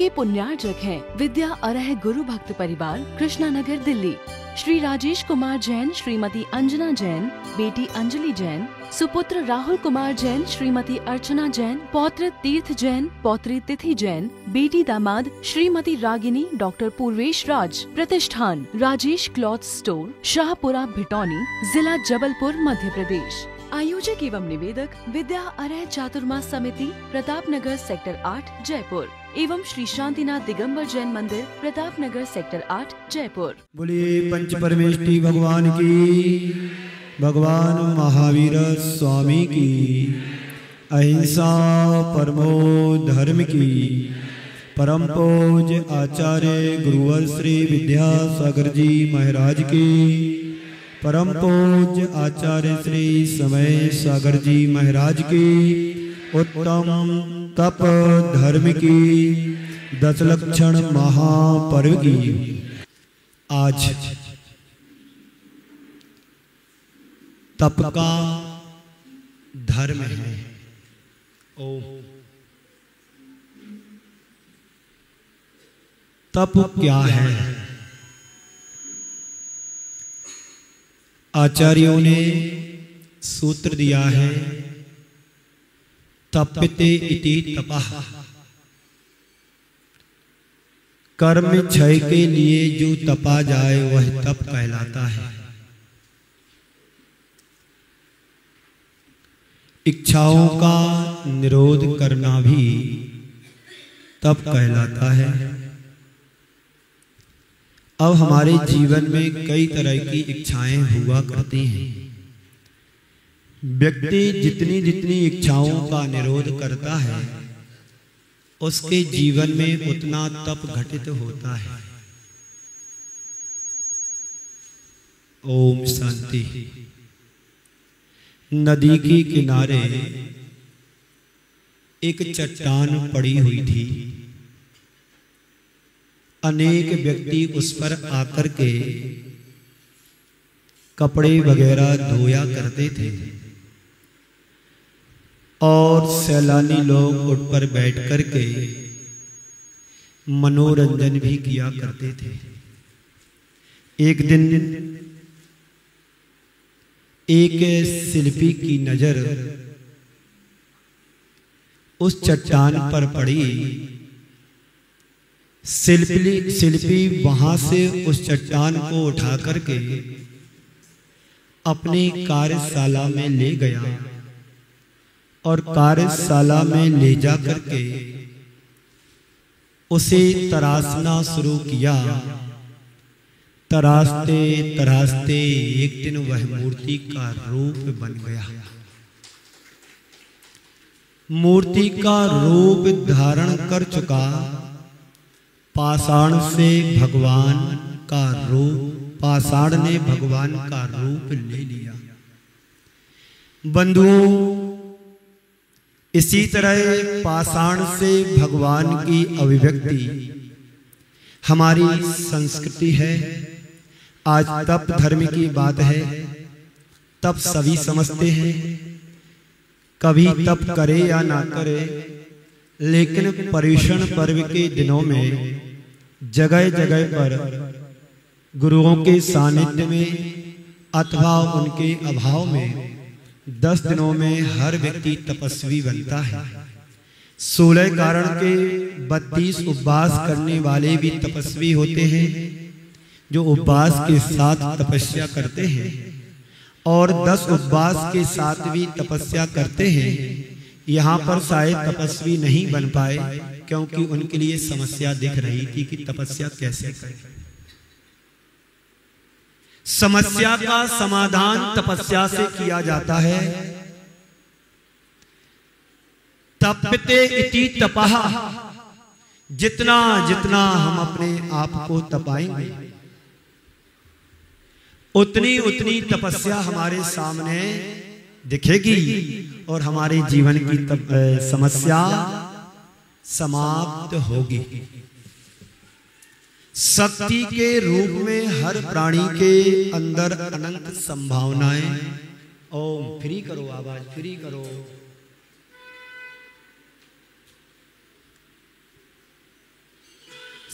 के पुण्यार्जक हैं विद्या अरह गुरु भक्त परिवार, कृष्णानगर, दिल्ली। श्री राजेश कुमार जैन, श्रीमती अंजना जैन, बेटी अंजलि जैन, सुपुत्र राहुल कुमार जैन, श्रीमती अर्चना जैन, पौत्र तीर्थ जैन, पौत्री तिथि जैन, बेटी दामाद श्रीमती रागिनी, डॉक्टर पूर्वेश राज। प्रतिष्ठान राजेश क्लॉथ स्टोर, शाहपुरा, भिटौनी, जिला जबलपुर, मध्य प्रदेश। आयोजक एवं निवेदक विद्या अरह चातुर्मास समिति, प्रतापनगर, सेक्टर 8, जयपुर एवं श्री शांतिनाथ दिगंबर जैन मंदिर, प्रतापनगर, सेक्टर 8, जयपुर। बोलिए पंच परमेष्टि भगवान की, भगवान महावीर स्वामी की, अहिंसा परमो धर्म की, परम पूज्य आचार्य गुरुवर श्री विद्यासागर जी महाराज की, परम पूज्य आचार्य श्री समय सागर जी महाराज की उत्तम तप धर्म की 10 लक्षण महापर्व की आज तप का धर्म है। ओ तप क्या है? आचार्यों ने सूत्र दिया है, तप्यते इति तपः। कर्म क्षय के लिए जो तपा जाए वह तप कहलाता है। इच्छाओं का निरोध करना भी तप कहलाता है। अब हमारे जीवन में कई तरह की इच्छाएं हुआ करती हैं। व्यक्ति जितनी जितनी इच्छाओं का निरोध करता है उसके जीवन में उतना तप घटित होता है। ओम शांति। नदी के किनारे एक चट्टान पड़ी हुई थी। अनेक व्यक्ति उस पर आकर के कपड़े वगैरह धोया करते थे और सैलानी लोग उस पर बैठ कर के मनोरंजन भी किया करते थे। एक दिन एक शिल्पी की नजर उस चट्टान पर पड़ी। शिल्पी वहां से उस चट्टान को उठा करके अपनी कार्यशाला में ले गया और कार्यशाला में ले जा करके उसे तराशना शुरू किया। तराशते तराशते एक दिन वह मूर्ति का रूप बन गया। मूर्ति का रूप धारण कर चुका। पाषाण से भगवान का रूप, पाषाण ने भगवान का रूप ले लिया। बंधुओं, इसी तरह पाषाण से भगवान की अभिव्यक्ति हमारी संस्कृति है। आज तप धर्म की बात है। तप सभी समझते हैं, कभी तप करे या ना करे, लेकिन पर्युषण पर्व के दिनों में जगह जगह पर गुरुओं के सानिध्य में अथवा उनके अभाव में 10 दिनों में हर व्यक्ति तपस्वी बनता है। 16 कारण के 32 उपवास करने वाले भी तपस्वी होते हैं, जो उपवास के साथ तपस्या करते हैं, और 10 उपवास के साथ भी तपस्या करते हैं। यहाँ पर शायद तपस्वी नहीं बन पाए क्योंकि उनके लिए समस्या दिख रही थी कि तपस्या कैसे करें। समस्या का समाधान तपस्या से किया जाता है। तप्यते इति तपः। जितना जितना हम अपने आप को तपाएंगे उतनी उतनी तपस्या हमारे सामने दिखेगी और हमारे जीवन की समस्या समाप्त होगी। शक्ति के रूप में हर प्राणी के अंदर अनंत संभावनाएं। ओम, फ्री करो आवाज, फ्री करो।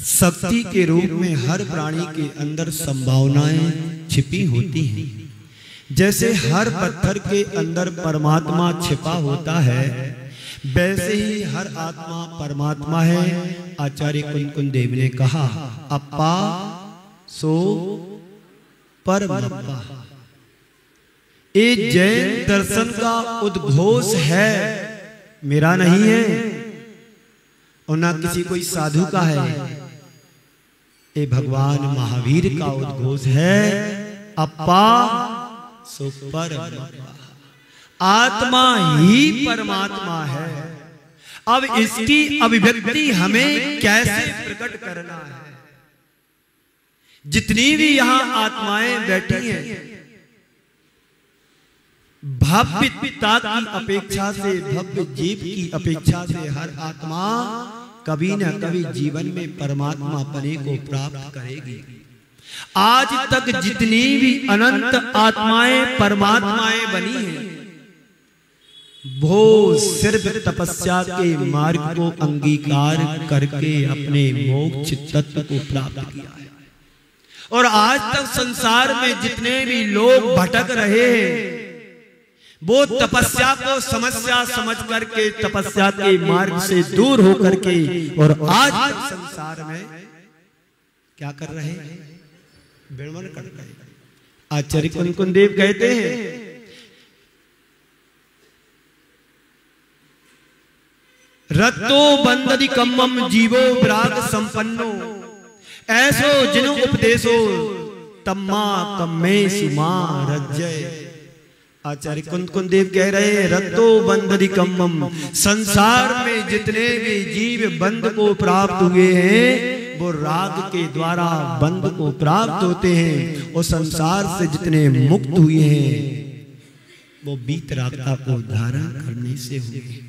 शक्ति के रूप में हर प्राणी के अंदर संभावनाएं छिपी होती हैं। जैसे हर पत्थर के अंदर परमात्मा छिपा होता है, वैसे ही हर आत्मा परमात्मा है। आचार्य कुंकुन देव ने कहा, अप्पा सो परमप्पा। ये जैन दर्शन का उद्घोष है, मेरा नहीं है और ना किसी कोई साधु का है। ये भगवान महावीर का उद्घोष है, अप्पा सो परमप्पा। आत्मा ही परमात्मा है। अब इसकी अभिव्यक्ति हमें कैसे प्रकट करना है? जितनी भी यहां आत्माएं बैठी हैं, भव्य पिता की अपेक्षा से, भव्य जीव की अपेक्षा से हर आत्मा कभी न कभी जीवन में परमात्मा पने को प्राप्त करेगी। आज तक जितनी भी अनंत आत्माएं परमात्माएं बनी हैं, वो सिर्फ तपस्या के मार्ग को अंगीकार करके अपने मोक्ष तत्व को प्राप्त किया है। और आज तक संसार में जितने भी लोग भटक रहे हैं, वो तपस्या को समस्या समझ करके, तपस्या के मार्ग से दूर होकर के, और आज तक संसार में क्या कर रहे हैं? विड़ंबन कर रहे हैं। आचार्य कुंकुन देव कहते हैं, रत्तो बंददि कम्मम जीवो विराग संपन्नो, ऐसो जिनो उपदेशो तम्मा कम्मे सुमा रज्जय। आचार्य कुंकुन देव कह रहे हैं, रत्तो बंददि कम्मम, संसार में जितने भी जीव बंद को प्राप्त हुए हैं, वो राग के द्वारा बंद को प्राप्त होते हैं। और संसार से जितने मुक्त हुए हैं, वो वीतरागता को धारण करने से हुए।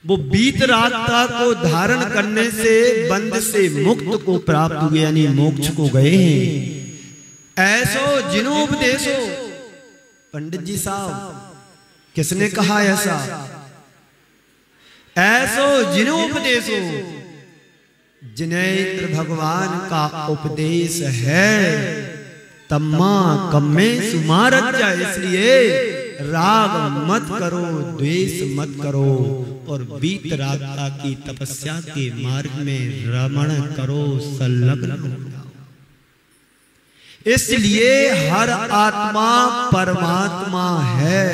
वो वीतरागता को धारण करने से बंध से मुक्त को प्राप्त हुए, यानी मोक्ष को गए हैं। ऐसो जिनो उपदेशो, पंडित जी साहब किसने कहा ऐसा? ऐसो जिनो उपदेशो, जिन्हें भगवान का उपदेश है, तम्मा कम्मे सुमारज्जा। इसलिए राग मत करो, द्वेष मत करो, और वीतरागता की तपस्या के मार्ग में रमण करो, संलग्न हो जाओ। इसलिए हर आत्मा परमात्मा है,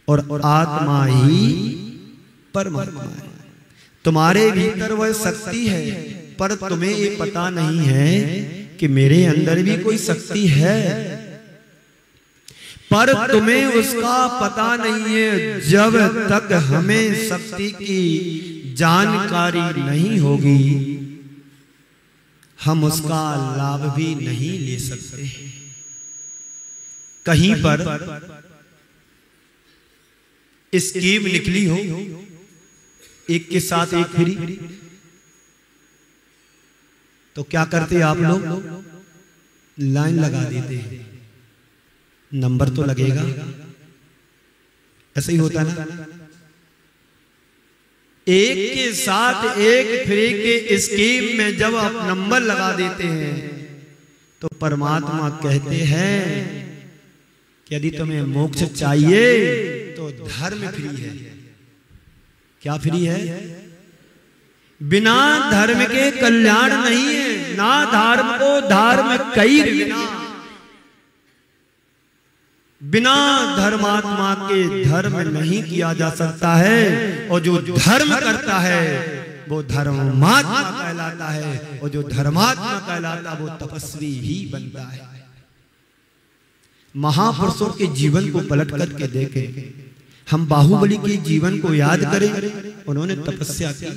और आत्मा ही परमात्मा है। तुम्हारे भीतर वह शक्ति है, पर तुम्हें ये पता नहीं है कि मेरे अंदर भी कोई शक्ति है, पर तुम्हें उसका पता नहीं है। जब तक हमें शक्ति की जानकारी नहीं होगी, हम उसका लाभ भी नहीं ले सकते। कहीं पर स्कीम निकली हो, एक के साथ एक फ्री, तो क्या करते आप लोग? लाइन लगा देते हैं। नंबर तो लगेगा, ऐसा ही होता है ना। एक के साथ एक फ्री के स्कीम में जब आप नंबर लगा देते हैं, तो परमात्मा कहते हैं कि यदि तुम्हें मोक्ष चाहिए तो धर्म फ्री है। क्या फ्री है? बिना धर्म के कल्याण नहीं है। ना धर्म को धर्म कई बिना धर्मात्मा के धर्म नहीं किया जा सकता है। और जो धर्म करता है वो धर्मात्मा कहलाता है, और जो धर्मात्मा कहलाता है वो तपस्वी ही बनता है। महापुरुषों के जीवन को पलट करके देखें, हम बाहुबली के जीवन को याद करें, उन्होंने तपस्या की।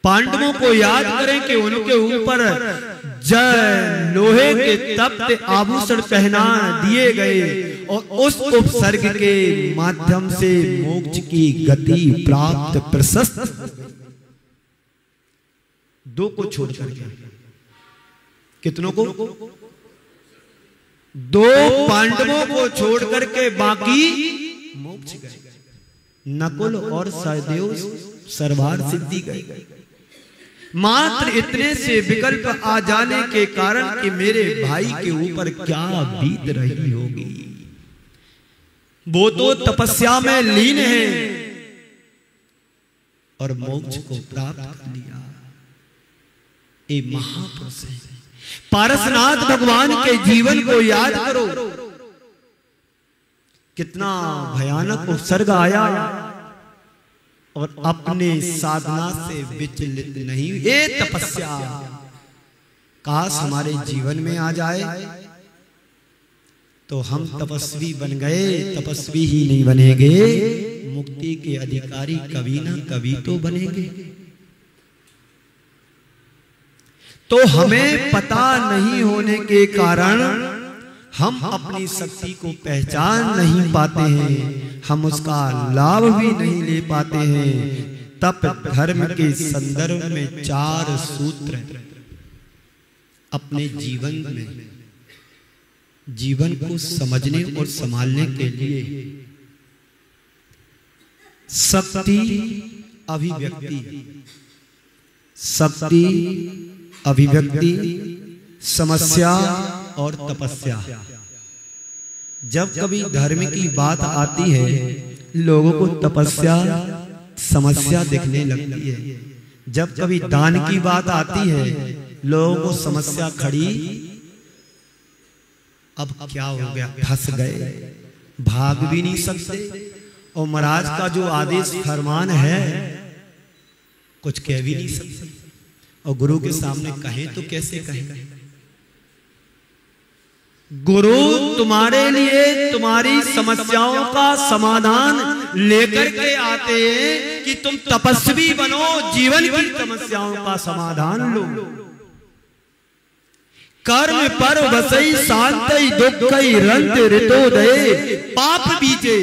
पांडवों को याद करें कि उनके ऊपर जय लोहे के तप्त आभूषण पहना दिए गए, और उस उपसर्ग के माध्यम से मोक्ष की गति प्राप्त प्रशस्त। दो को छोड़ करके कितनों को? दो पांडवों को छोड़ करके बाकी मोक्ष गए। नकुल और सहदेव सर्वार सिद्धि गए। मात्र इतने से विकल्प आ जाने के कारण कि मेरे भाई के ऊपर क्या बीत रही होगी। वो तो तपस्या में लीन है और मोक्ष को प्राप्त कर लिया। ये महापुरुष है। पारसनाथ भगवान के जीवन को याद करो, कितना भयानक उपसर्ग आया और अपने साधना से विचलित नहीं। ये तपस्या काश हमारे जीवन में आ जाए तो हम तपस्वी बन गए। तपस्वी ही नहीं बनेंगे, मुक्ति के अधिकारी कभी ना कभी तो बनेंगे। तो हमें पता नहीं होने के कारण हम अपनी शक्ति को पहचान नहीं पाते हैं, हम उसका लाभ भी नहीं ले पाते हैं। तप धर्म के संदर्भ में 4 सूत्र अपने जीवन को समझने और संभालने के लिए। शक्ति अभिव्यक्ति, शक्ति अभिव्यक्ति, समस्या और तपस्या। जब कभी धर्म की बात आती है लोगों को तपस्या समस्या दिखने लगती है। जब कभी दान की बात आती है लोगों को समस्या खड़ी, अब क्या हो गया, फंस गए, भाग भी नहीं सकते। और महाराज का जो आदेश फरमान है कुछ कह भी नहीं सकते। और गुरु के सामने कहें तो कैसे कहें। गुरु तुम्हारे लिए तुम्हारी समस्याओं का समाधान लेकर के आते हैं कि तुम तपस्वी बनो, जीवन की समस्याओं का समाधान लो। कर्म पर वसई शांति दुखई रंत ऋतोदय पाप बीजे।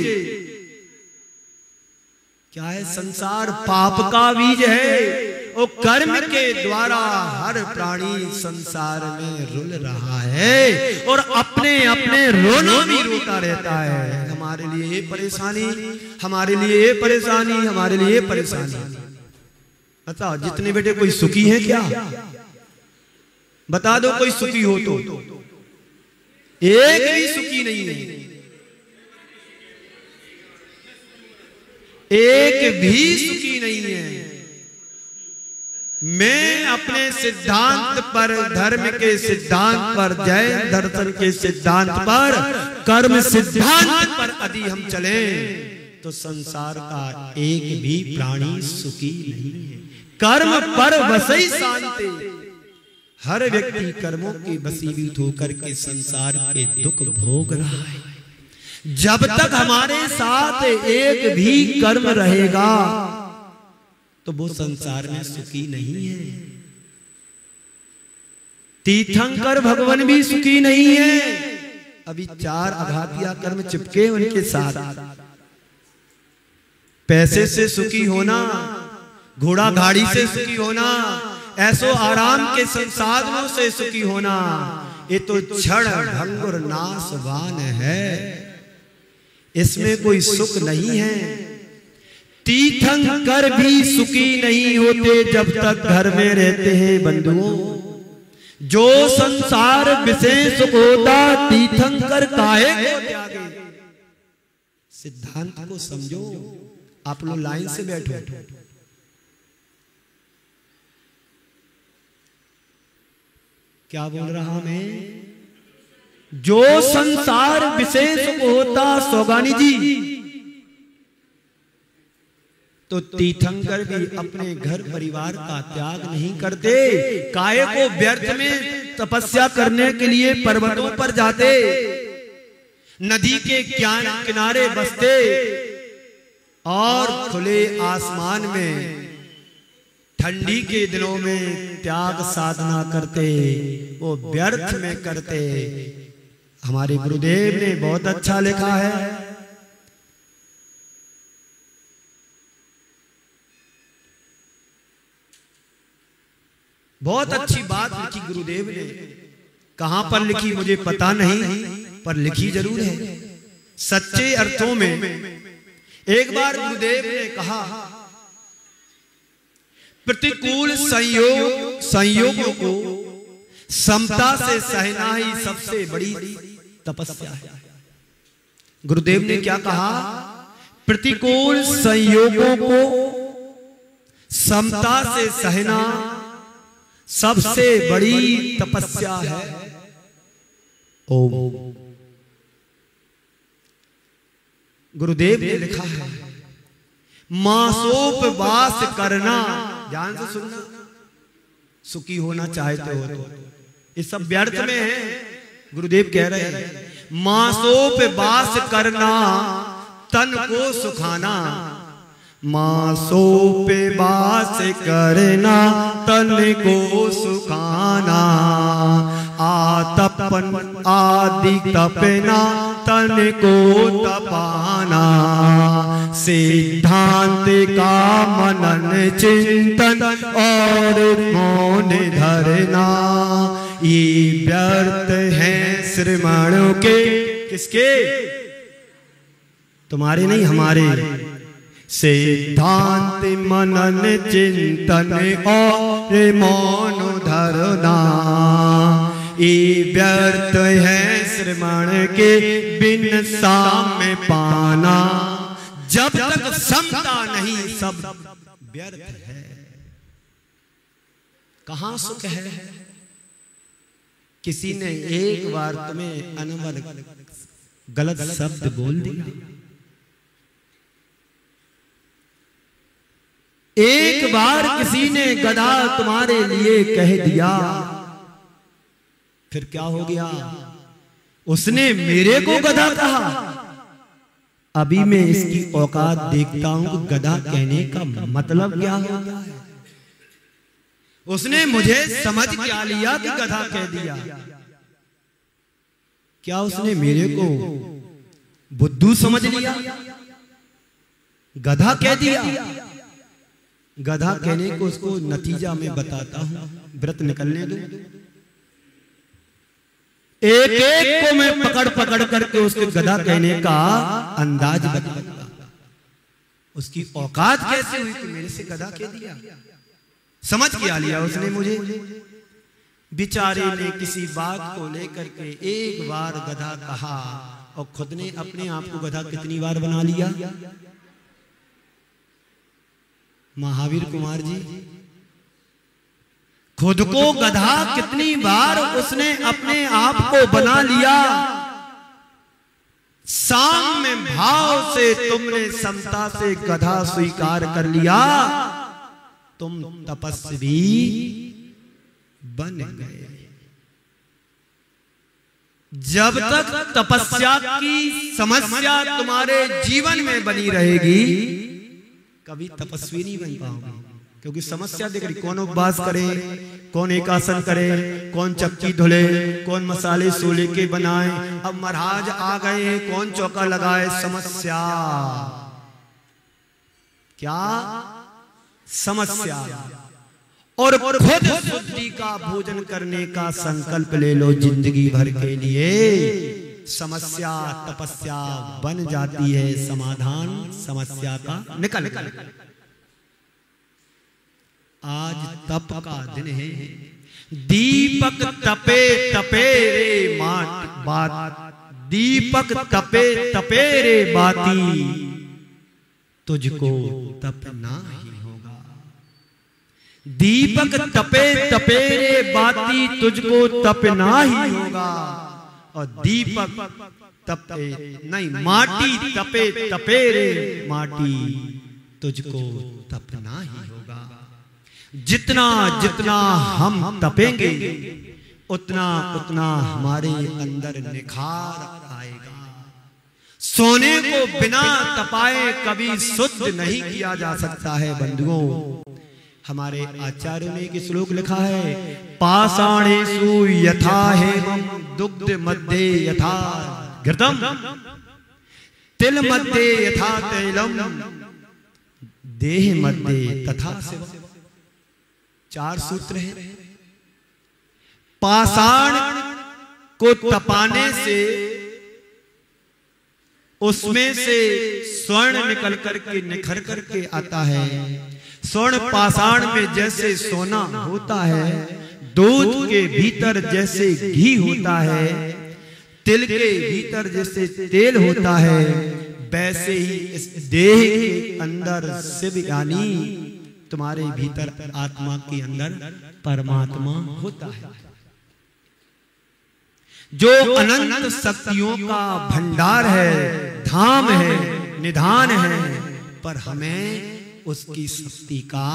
क्या है, संसार पाप का बीज है। और कर्म के द्वारा हर प्राणी संसार में रुल रहा है और अपने अपने रोना भी रोता रहता है। हमारे लिए ये परेशानी, हमारे लिए ये परेशानी, हमारे लिए ये परेशानी। बताओ जितने बेटे कोई सुखी है क्या? बता दो कोई सुखी हो तो। एक भी सुखी नहीं है, एक भी सुखी नहीं है। मैं अपने सिद्धांत पर, धर्म के सिद्धांत पर, जैन दर्शन के सिद्धांत पर, कर्म सिद्धांत पर यदि हम चले तो संसार का एक भी प्राणी सुखी नहीं है। कर्म पर वसई शांति। हर व्यक्ति कर्मों के वशीभूत होकर के संसार के दुख भोग रहा है। जब तक हमारे साथ एक भी कर्म रहेगा तो वो संसार में सुखी नहीं है। तीर्थंकर भगवान भी सुखी नहीं है। अभी 4 आघातिया कर्म चिपके उनके साथ। पैसे से सुखी होना, घोड़ा गाड़ी से सुखी होना, ऐसो आराम के संसाधनों से सुखी होना, ये तो क्षण भंगुर नाशवान है। इसमें कोई सुख नहीं है। तीर्थंकर भी सुखी नहीं होते जब तक घर में रहते हैं बंधुओं। जो संसार विषय सुख होता तीर्थंकर काहे को त्यागे। सिद्धांत को समझो। आप लोग लाइन से बैठो। क्या बोल रहा मैं? जो संसार विषय सुख होता सौगानी जी, तो तीर्थंकर भी अपने घर परिवार का त्याग नहीं करते। काहे को व्यर्थ में तपस्या करने के लिए पर्वतों पर जाते, नदी के किनारे बसते और खुले आसमान में ठंडी के दिनों में त्याग साधना करते, वो व्यर्थ में करते। हमारे गुरुदेव ने बहुत अच्छा लिखा है। बहुत अच्छी बात लिखी गुरुदेव ने। कहां पर लिखी मुझे पता नहीं, पर लिखी जरूर है। सच्चे अर्थों में एक बार गुरुदेव ने कहा, प्रतिकूल संयोगों को समता से सहना ही सबसे बड़ी तपस्या है। गुरुदेव ने क्या कहा? प्रतिकूल संयोगों को समता से सहना सबसे बड़ी तपस्या है। ओम। गुरुदेव ने लिखा है, मासोपवास करना, ध्यान से सुनना, सुखी होना चाहते हो तो ये सब व्यर्थ में है। गुरुदेव कह रहे हैं, मासोपवास करना तन को सुखाना, मासोपवास करना तन को सुखाना, आतपन आदि तपना तन को तपाना, सिद्धांत का मनन चिंतन और मौन धरना, ये व्यर्थ हैं श्रमणों के। किसके? तुम्हारे नहीं, हमारे। सिद्धांत मनन चिंतन और मौन धरना, ये व्यर्थ है श्रमण के बिन साम्य पाना, जब तक समता नहीं सब व्यर्थ है। कहां सुख है? किसी ने एक बार तुम्हें अनवर गलत शब्द बोल दिया, एक बार किसी ने गधा तुम्हारे लिए कह दिया, फिर क्या हो गया? उसने मेरे को गधा कहा। अभी मैं इसकी औकात देखता हूं कि गधा कहने का मतलब क्या होता है। उसने मुझे समझ क्या लिया कि गधा कह दिया? क्या उसने मेरे को बुद्धू समझ लिया? गधा कह दिया। गधा कहने को उसको नतीजा में बताता हूं, व्रत निकलने दो। एक एक को मैं पकड़ पकड़ करके उसके गधा कहने का अंदाज बताऊंगा। उसकी औकात कैसे हुई कि मेरे से गधा कह दिया? समझ क्या लिया उसने मुझे? बेचारे ने किसी बात को लेकर के एक बार गधा कहा और खुद ने अपने आप को गधा कितनी बार बना लिया? महावीर कुमार जी, खुद को गधा कितनी बार उसने अपने आप को बना लिया। साम्य भाव से तुमने समता से गधा स्वीकार कर लिया, तुम तपस्वी बन गए। जब तक तपस्या की समस्या तुम्हारे जीवन में बनी रहेगी, कभी तपस्वी नहीं बन पाओगे। क्योंकि समस्या देख रही, कौन उपवास करे, कौन एकासन करे, कौन चक्की धुले, कौन मसाले सोले के बनाए। अब महाराज आ गए, कौन चौका लगाए। समस्या क्या? समस्या। और खुद शुद्धि का भोजन करने का संकल्प ले लो जिंदगी भर के लिए। समस्या तपस्या बन जाती है, समाधान समस्या का निकल। आज तप का दिन है। दीपक तपे तपे रे बात, दीपक तपे तपे रे बाती, तुझको तपना ही होगा। दीपक तपे तपे रे बाती, तुझको तपना ही होगा। और दीपक तपे नहीं, माटी तपे तपे रे माटी, तुझको तपना ही होगा। जितना जितना हम तपेंगे, उतना उतना हमारे अंदर निखार आएगा। सोने को बिना तपाए कभी शुद्ध नहीं किया जा सकता है बंधुओं। हमारे आचार्यों ने एक श्लोक लिखा है, पाषाणेषु यथा हेमं दुग्ध मध्ये यथा घृतम, तिल मध्ये यथा तैलम, देह मध्ये तथा शिवम्। 4 सूत्र हैं। पाषाण को तपाने से उसमें से स्वर्ण निकल करके निखर करके आता है। स्वर्ण पाषाण में जैसे सोना होता है, दूध के भीतर जैसे घी होता है, तिल के भीतर जैसे तेल होता है, वैसे ही इस देह के अंदर शिव यानी तुम्हारे भीतर आत्मा के अंदर परमात्मा होता है, जो अनंत शक्तियों का भंडार है, धाम है, निधान है, पर हमें उसकी शक्ति का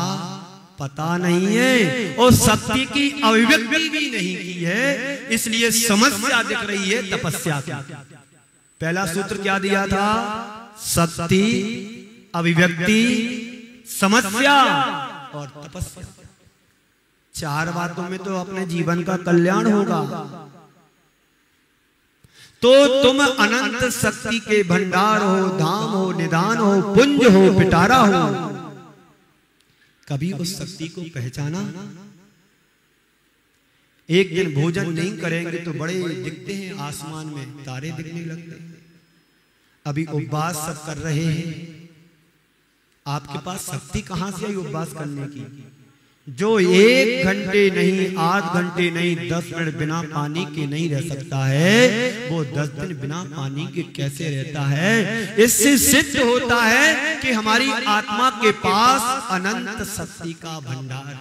पता नहीं है और शक्ति की अभिव्यक्ति भी नहीं की है, इसलिए समस्या दिख रही है तपस्या की। पहला सूत्र क्या दिया था? शक्ति, अभिव्यक्ति, समस्या और तपस्या। चार बातों में तो अपने जीवन का कल्याण होगा। तो तुम अनंत शक्ति के भंडार हो, धाम हो, निदान हो, पुंज हो, पिटारा हो, कभी उस शक्ति को पहचाना? एक दिन भोजन नहीं करेंगे तो बड़े दिखते हैं, आसमान में तारे दिखने लगते हैं। अभी उपवास सब कर रहे हैं, आपके पास शक्ति कहां से आई उपवास करने की? जो 1 घंटे नहीं, 8 घंटे नहीं, 10 मिनट बिना पानी के नहीं रह सकता है, वो 10 दिन बिना पानी के कैसे रहता है? इससे सिद्ध होता है कि हमारी आत्मा के पास अनंत शक्ति का भंडार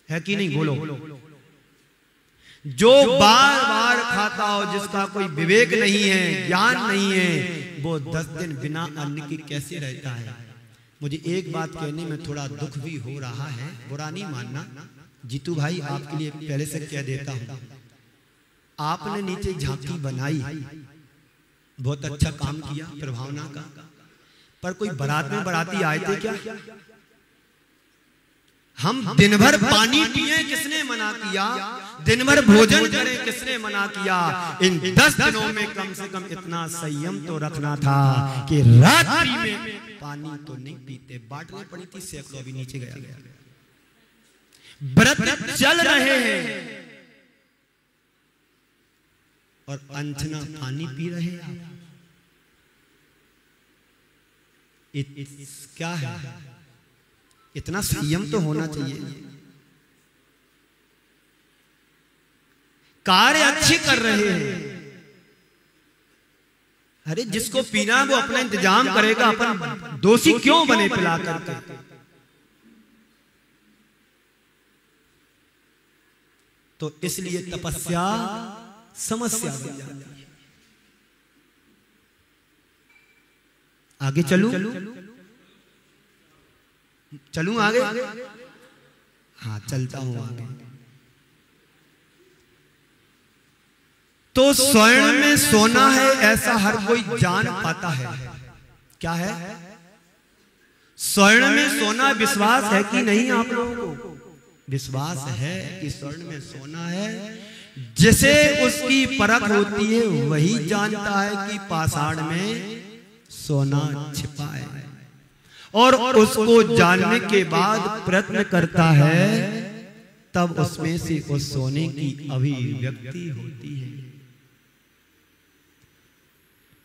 है कि नहीं? बोलो। जो बार बार खाता हो, जिसका कोई विवेक नहीं है, ज्ञान नहीं है, वो 10 दिन बिना अन्न के कैसे रहता है? मुझे एक बात कहने में थोड़ा दुख भी हो रहा है, बुरा नहीं मानना। जीतू भाई, आपके लिए पहले से कह देता हूं, आपने नीचे झांकी बनाई, बहुत अच्छा काम किया प्रभावना का, पर कोई बारात में बाराती आए थे क्या? हम दिन भर पानी पिए, किसने मना किया? दिन भर भोजन करें, किसने मना किया? इन 10 दिनों में कम से कम इतना संयम तो रखना था कि रात्रि में पानी तो नहीं पीते। बाटने पड़ी थी सैकड़ों, अभी नीचे गया। व्रत चल रहे हैं और अनछना पानी पी रहे हैं। क्या है? इतना संयम तो होना चाहिए। कार्य अच्छी कर रहे हैं, अरे जिसको पीना वो अपना इंतजाम करेगा, अपन दोषी क्यों बने पिला करके? तो इसलिए तपस्या समस्या बन जाती है। आगे चलूं आगे? हाँ, चलता हूं आगे। तो स्वर्ण में सोना है ऐसा हर कोई जान पाता है। क्या है? स्वर्ण में सोना। विश्वास है कि नहीं आप लोगों को? विश्वास है कि स्वर्ण में सोना है। जिसे उसकी परख होती है वही जानता है कि पाषाण में सोना छिपा है, और उसको जानने के बाद प्रयत्न करता है, तब उसमें से उस सोने की अभिव्यक्ति होती है।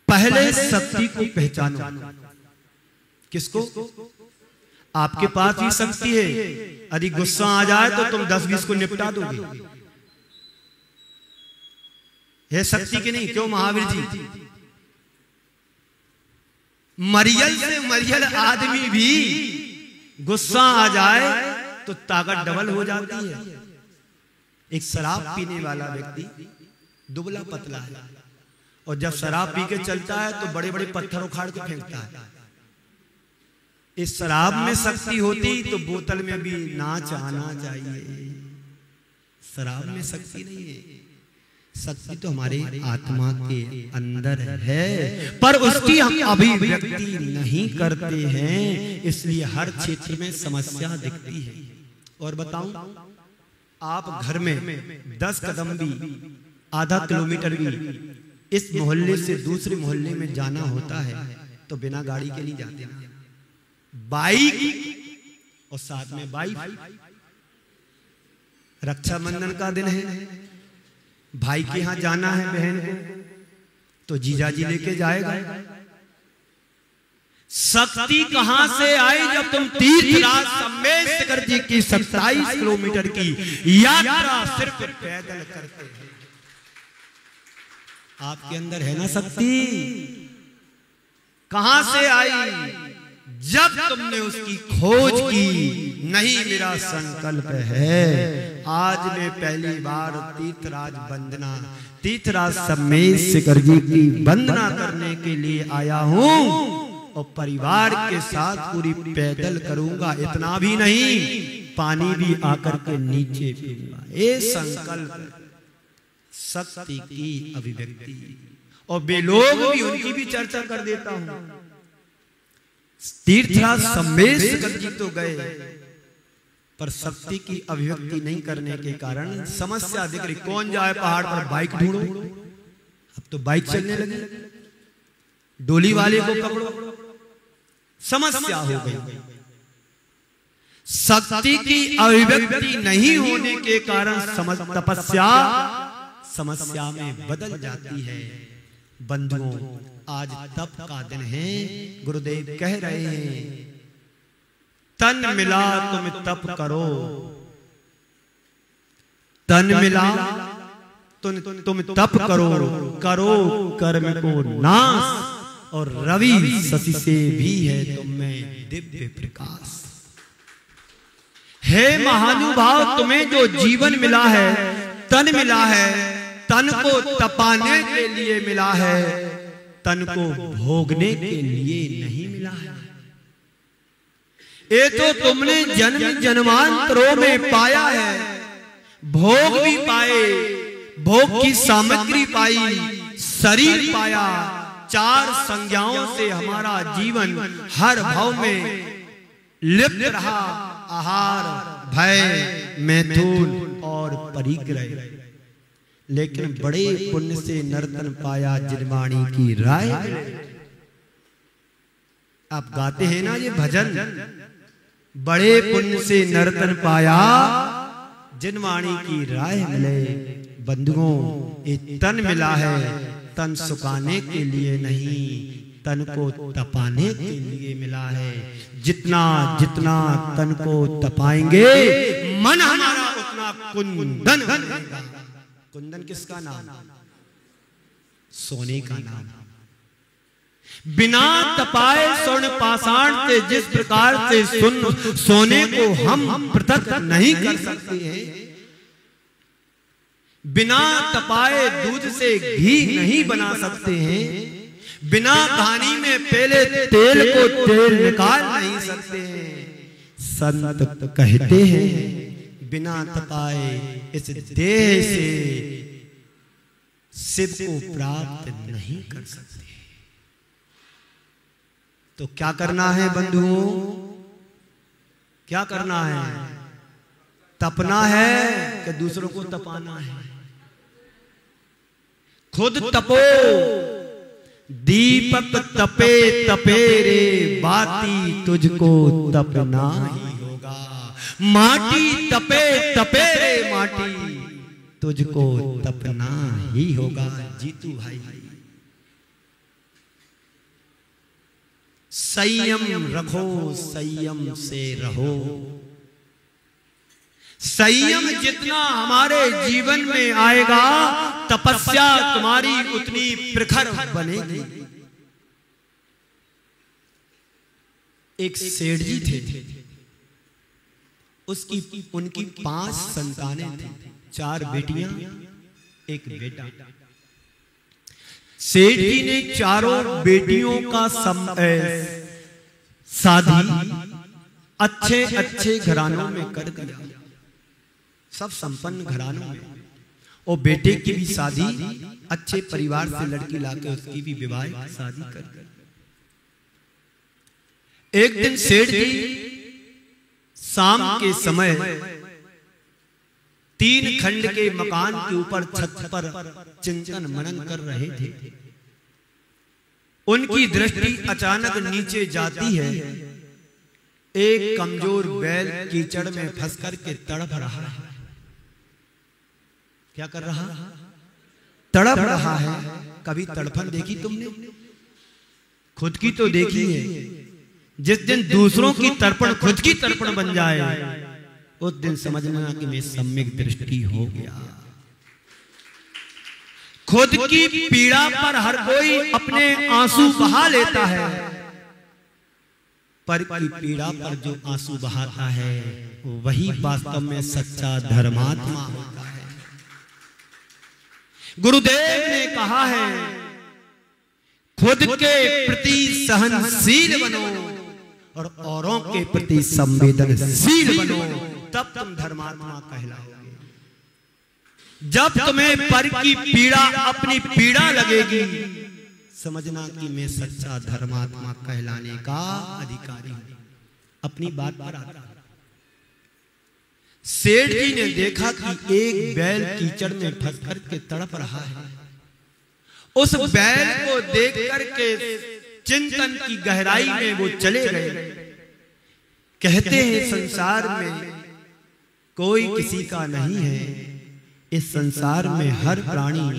पहले शक्ति को पहचानो। किसको? आपके पास ही शक्ति है। यदि गुस्सा आ जाए तो तुम 10-20 को निपटा दोगे। है शक्ति की नहीं? क्यों महावीर जी? मरियल से मरियल आदमी भी गुस्सा आ जाए तो ताकत डबल हो जाती है। एक शराब पीने वाला व्यक्ति दुबला पतला है, और जब शराब पी के चलता है तो बड़े बड़े पत्थर उखाड़ के फेंकता है। इस शराब में शक्ति होती तो बोतल में भी नाच आना चाहिए। शराब में शक्ति नहीं है, शक्ति तो हमारे आत्मा के अंदर है, पर उसकी हम अभिव्यक्ति नहीं करते हैं, इसलिए हर क्षेत्र में समस्या दिखती है। और बताऊं, आप घर में 10 कदम भी, आधा किलोमीटर भी इस मोहल्ले से दूसरे मोहल्ले में जाना होता है तो बिना गाड़ी के नहीं जाते, बाइक और साथ में वाइफ। रक्षाबंधन का दिन है, भाई के यहां जाना है बहन को, तो जीजा जी लेके जाएगा। शक्ति कहां से आई जब तुम तीर्थराज सम्मेशकर जी की 27 किलोमीटर की यात्रा सिर्फ पैदल करते हैं। आपके अंदर है ना शक्ति? कहां से आई? जब तुमने उसकी खोज की। नहीं, मेरा संकल्प है आज मैं पहली बार तीर्थराज वंदना, तीर्थराज सम्मेशकर जी की वंदना करने के लिए आया हूं और परिवार के साथ पूरी पैदल करूंगा। इतना भी नहीं, पानी भी आकर के नीचे पीऊंगा। ये संकल्प शक्ति की अभिव्यक्ति। और वे लोग भी, उनकी भी चर्चा कर देता हूं। तीर्थराज सम्मेशकर जी तो गए, पर शक्ति की अभिव्यक्ति नहीं करने के कारण समस्या दिख रही। कौन जाए पहाड़ पर? बाइक ढूंढो। अब तो बाइक चलने लगी, डोली वाले को पकड़ो, समस्या हो गई। शक्ति की अभिव्यक्ति नहीं होने के कारण तपस्या समस्या में बदल जाती है। बंधुओं, आज तप का दिन है। गुरुदेव कह रहे हैं, तन मिला तुम तप करो, तन मिला तुम तप करो, करो कर्म को नाश, और रवि शशि से भी है तुम में दिव्य प्रकाश। हे महानुभाव, तुम्हें जो जीवन मिला है, तन मिला है, तन को तपाने के लिए मिला है, तन को भोगने के लिए नहीं मिला है। ये तो तुमने जन्म जन्मांतरों में पाया है। भोग भी पाए, भोग की सामग्री पाई, शरीर पाया। 4 संज्ञाओं से हमारा जीवन हर भाव में लिप्त रहा। आहार, भय, मैथुन और परिग्रह। लेकिन बड़े पुण्य से नर्तन पाया जिनवाणी की राय। आप गाते हैं ना ये भजन, बड़े पुण्य से नर्तन पाया जिनवाणी की राय मिले। बंधुओं, ये तन मिला है, तन सुखाने के लिए नहीं, तन को तपाने के लिए मिला है। जितना जितना तन को तपाएंगे, मन हमारा उतना कुंदन बनेगा। कुंदन किसका नाम? सोने का नाम। बिना तपाए स्वर्ण पाषाण से जिस प्रकार से सोने को हम पृथक नहीं कर सकते हैं, बिना तपाए दूध से घी नहीं बना सकते हैं, बिना घानी में पहले तेल को तेल निकाल नहीं सकते हैं। संत कहते हैं, बिना तपाए इस देह से शिव को प्राप्त नहीं कर सकते। तो क्या करना है बंधुओं? क्या करना है? तपना है कि दूसरों को तपाना है? खुद तपो। दीपक तपे तपे रे बाती, तुझको तपना ही होगा। माटी तपे तपे रे माटी, तुझको तपना ही होगा। जीतू भाई, संयम रखो, संयम से रहो। संयम जितना हमारे जीवन में आएगा, तपस्या तुम्हारी उतनी प्रखर बनेगी। एक सेठ जी थे, उनकी 5 संतानें थी, 4 बेटियां, 1 बेटा। सेठ जी ने चारों बेटियों का शादी अच्छे अच्छे घरानों में कर दिया, सब संपन्न घरानों में। और बेटे की भी शादी अच्छे परिवार से लड़की लाके उसकी भी विवाह शादी कर दी। एक दिन सेठ जी शाम के समय 3 खंड के मकान के ऊपर छत पर चिंतन मनन कर रहे थे। उनकी दृष्टि अचानक नीचे जाती है। एक कमजोर बैल कीचड़ में फंस करके तड़प रहा है। क्या कर रहा? तड़प रहा है। कभी तड़फन देखी तुमने? खुद की तो देखी है। जिस दिन दूसरों की तर्पण खुद की तर्पण बन जाए उस दिन समझना कि मैं सम्यक दृष्टि हो गया। खुद की पीड़ा पर हर कोई अपने आंसू बहा लेता है, पर की पीड़ा पर जो आंसू बहाता है वही वास्तव में सच्चा धर्मात्मा होता है। गुरुदेव ने कहा है, खुद के प्रति सहनशील बनो और औरों के प्रति संवेदनशील बनो, तब तुम धर्मात्मा कहलाओगे। जब तुम्हें पर की पीड़ा अपनी पीड़ा लगेगी, समझना कि मैं सच्चा धर्मात्मा कहलाने का अधिकारी हूं। अपनी बात पर आता, सेठ जी ने देखा कि एक बैल कीचड़ में फंस करके तड़प रहा है। उस बैल को देख करके चिंतन की गहराई में वो चले गए। कहते हैं संसार में कोई किसी का नहीं है, इस संसार में हर प्राणी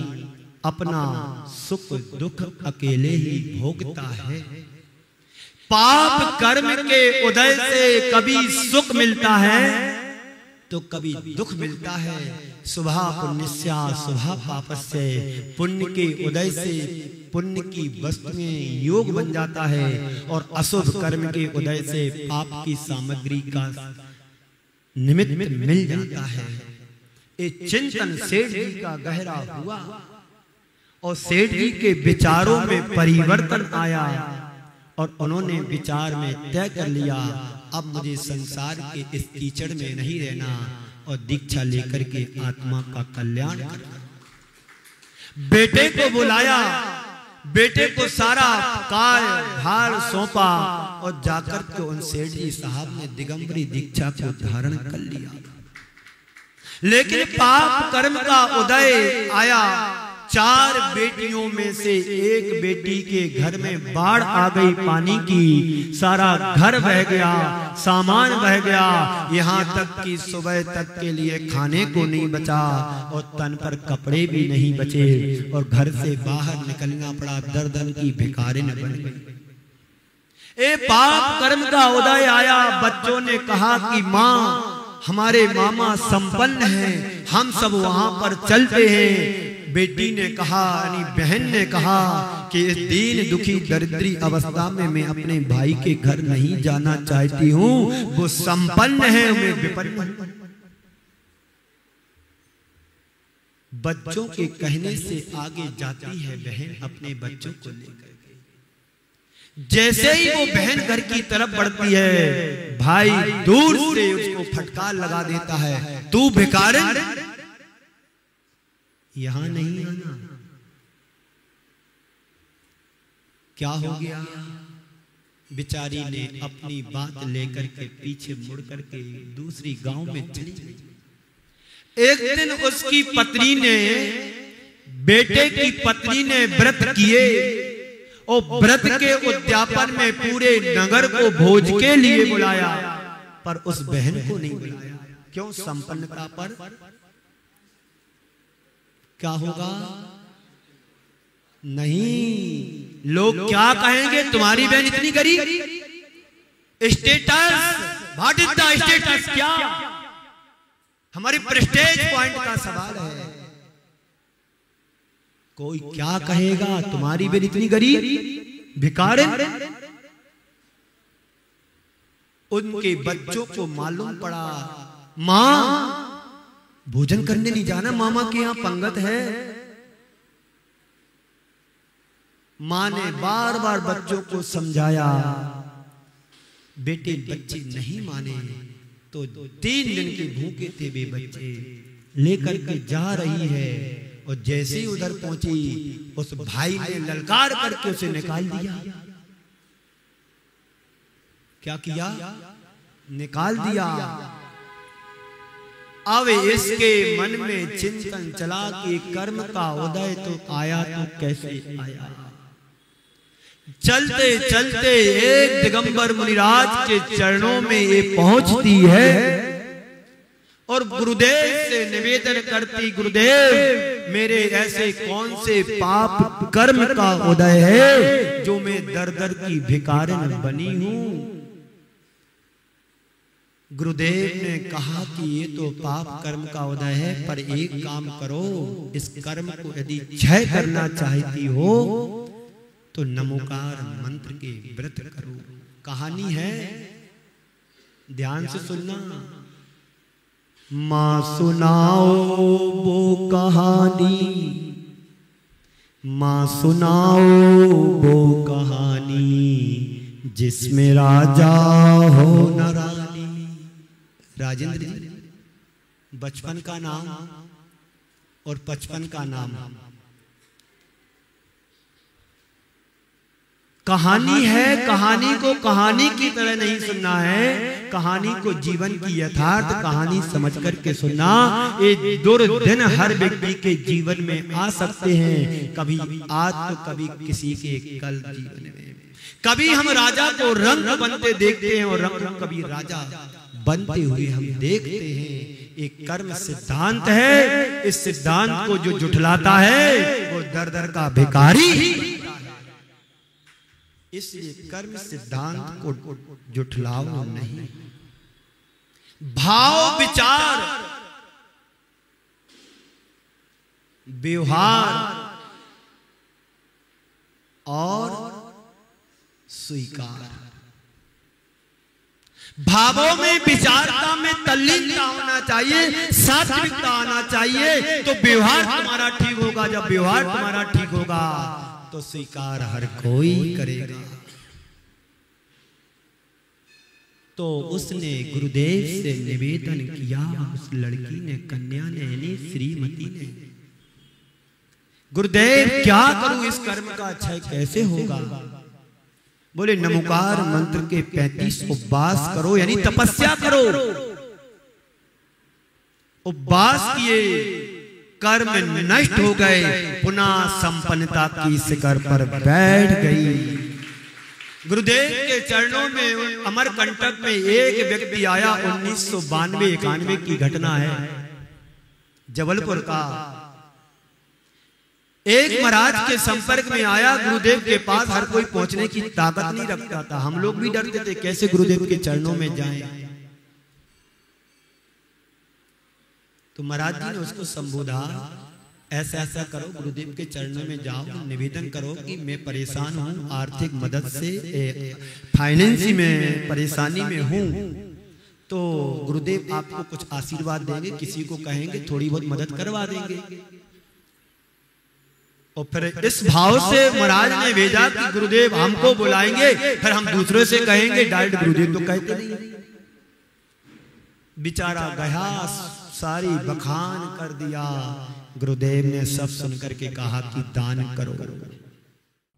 अपना सुख दुख अकेले ही भोगता है। पाप कर्म के उदय से कभी सुख मिलता है तो कभी दुख मिलता है। शुभा पुण्यस्या शुभा पापस्य, पुण्य के उदय से पुण्य की वस्तु में योग बन जाता है और अशुभ कर्म के उदय से पाप की सामग्री का निमित्त मिल जाता है। एक चिंतन सेठ जी का गहरा हुआ और सेठ जी के विचारों में परिवर्तन आया और उन्होंने विचार में तय कर लिया, अब मुझे संसार के इस कीचड़ में नहीं रहना और दीक्षा लेकर के आत्मा का कल्याण करना। बेटे को बुलाया, बेटे को सारा कार्य भार सौंपा और जाकर के उन सेठ जी साहब ने दिगंबरी दीक्षा को धारण कर लिया। लेकिन पाप कर्म का उदय आया। 4 बेटियों में से एक बेटी के घर में बाढ़ आ गई पानी की, सारा घर बह गया, सामान बह गया, यहाँ तक कि सुबह तक के लिए खाने को नहीं बचा और तन पर कपड़े भी नहीं बचे और घर से बाहर निकलना पड़ा, दर्दन की भिखारिन बन गई। ए पाप कर्म का उदय आया। बच्चों ने कहा कि माँ, हमारे मामा संपन्न हैं, हम सब वहां पर चलते हैं। बेटी ने कहा, यानी बहन ने कहा कि इस दीन दुखी दरिद्री अवस्था में मैं अपने भाई के घर नहीं जाना चाहती हूँ, वो संपन्न है, मैं विपन्न। बच्चों के कहने से आगे जाती है बहन अपने बच्चों को लेकर। जैसे ही वो बहन घर की तरफ बढ़ती है, भाई दूर से उसको फटकार लगा देता है, तू भिखारिन, यहां नहीं आना। क्या हो गया? बेचारी ने अपनी बात लेकर के पीछे मुड़ करके दूसरी गांव में चली गई। एक दिन उसकी पत्नी ने, बेटे की पत्नी ने व्रत किए और व्रत के उद्यापन में पूरे नगर को भोज के लिए बुलाया, पर उस बहन को नहीं बुलाया। क्यों? संपन्नता पर क्या होगा? नहीं, लोग क्या कहेंगे, तुम्हारी बहन इतनी गरीब। Status, what is the status? क्या हमारी प्रेस्टेज पॉइंट का सवाल है। कोई क्या कहेगा, तुम्हारी बहन इतनी गरीब, भिखारिन। उनके बच्चों को मालूम पड़ा, मां भोजन करने नहीं जाना, मामा के यहां पंगत है। मां ने बार बार बच्चों को समझाया, बेटे बच्चे नहीं माने तो 3 दिन के भूखे थे वे बच्चे, लेकर के जा रही है। और जैसे ही उधर पहुंची, उस भाई ने ललकार करके उसे निकाल दिया। क्या किया? निकाल दिया। अब इसके मन में चिंतन चला कि कर्म का उदय तो आया तो कैसे आया। चलते चलते एक दिगंबर मुनिराज के चरणों में ये पहुंचती है और और गुरुदेव से निवेदन करती, गुरुदेव मेरे ऐसे कौन से पाप कर्म का उदय है जो मैं दर दर की भिखारिन बनी हूं। गुरुदेव ने कहा कि ये तो पाप कर्म का उदय है, पर एक काम करो, इस कर्म को यदि क्षय करना चाहती हो तो नमोकार मंत्र के व्रत करो। कहानी है, ध्यान से सुनना। मां सुनाओ वो कहानी, मां सुनाओ वो कहानी, जिसमें राजा हो न रानी। राजेंद्र जी, बचपन का नाम और 55 का नाम। कहानी है, कहानी को कहानी की तरह नहीं सुनना है, कहानी को जीवन की यथार्थ कहानी समझ करके सुनना। ये दुर्दिन हर व्यक्ति के जीवन में आ सकते हैं, कभी आज तो कभी किसी के कल जीवन में। कभी हम राजा को रंग बनते देखते हैं और रंग कभी राजा बनते हुए हम देखते हैं। एक कर्म सिद्धांत है, इस सिद्धांत को जो जुठलाता है वो दर दर का भिखारी ही। इसलिए कर्म सिद्धांत को जुठलाओ नहीं। भाव विचार व्यवहार और स्वीकार, भावों में विचारता में तल्लीनता होना चाहिए, सात्विकता आना चाहिए, तो व्यवहार तुम्हारा ठीक होगा। जब व्यवहार तुम्हारा ठीक होगा तो स्वीकार हर कोई करेगा। तो उसने गुरुदेव से निवेदन किया, उस लड़की ने, कन्या ने, श्रीमती ने, गुरुदेव क्या करूं, इस कर्म का क्षय कैसे होगा। बोले नमोकार मंत्र के 35 उपवास करो, यानी तपस्या करो। उपवास किए, कर्म नष्ट हो गए, पुनः संपन्नता की शिखर पर बैठ गई। गुरुदेव के चरणों में अमरकंटक में एक व्यक्ति आया, 1992-91 की घटना है, जबलपुर का। एक महाराज के संपर्क में आया, गुरुदेव के पास हर कोई पहुंचने की ताकत नहीं रखता था। हम लोग भी डरते थे कैसे गुरुदेव के चरणों में जाएं। तो महाराज जी ने उसको संबोधा, ऐसा ऐसा करो, गुरुदेव के चरणों में जाओ, निवेदन करो कि मैं परेशान हूं, आर्थिक मदद से फाइनेंसी में परेशानी में हूं, तो गुरुदेव आपको कुछ आशीर्वाद देंगे, किसी को कहेंगे थोड़ी बहुत मदद करवा देंगे। और फिर इस भाव से महाराज ने भेजा कि गुरुदेव हमको बुलाएंगे, फिर हम दूसरों से कहेंगे, डायरेक्ट गुरुदेव तो कहते नहीं। बेचारा गया, सारी बखान कर दिया। गुरुदेव ने सब सुनकर के कहा कि दान करो।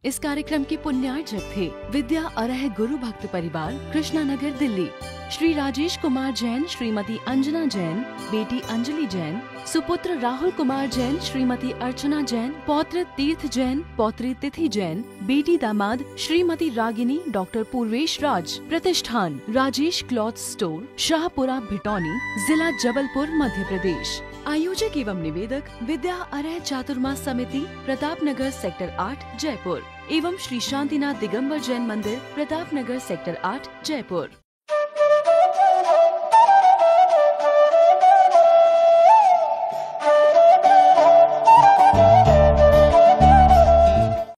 इस कार्यक्रम के पुण्यार्चक थे विद्या अरह गुरु भक्त परिवार, कृष्णानगर, दिल्ली। श्री राजेश कुमार जैन, श्रीमती अंजना जैन, बेटी अंजलि जैन, सुपुत्र राहुल कुमार जैन, श्रीमती अर्चना जैन, पौत्र तीर्थ जैन, पौत्री तिथि जैन, बेटी दामाद श्रीमती रागिनी, डॉक्टर पूर्वेश राज। प्रतिष्ठान राजेश क्लॉथ स्टोर, शाहपुरा, भिटौनी, जिला जबलपुर, मध्य प्रदेश। आयोजक एवं निवेदक विद्या अरह चातुर्मास समिति, प्रतापनगर, सेक्टर 8, जयपुर, एवं श्री शांतिनाथ दिगंबर जैन मंदिर, प्रतापनगर, सेक्टर 8, जयपुर।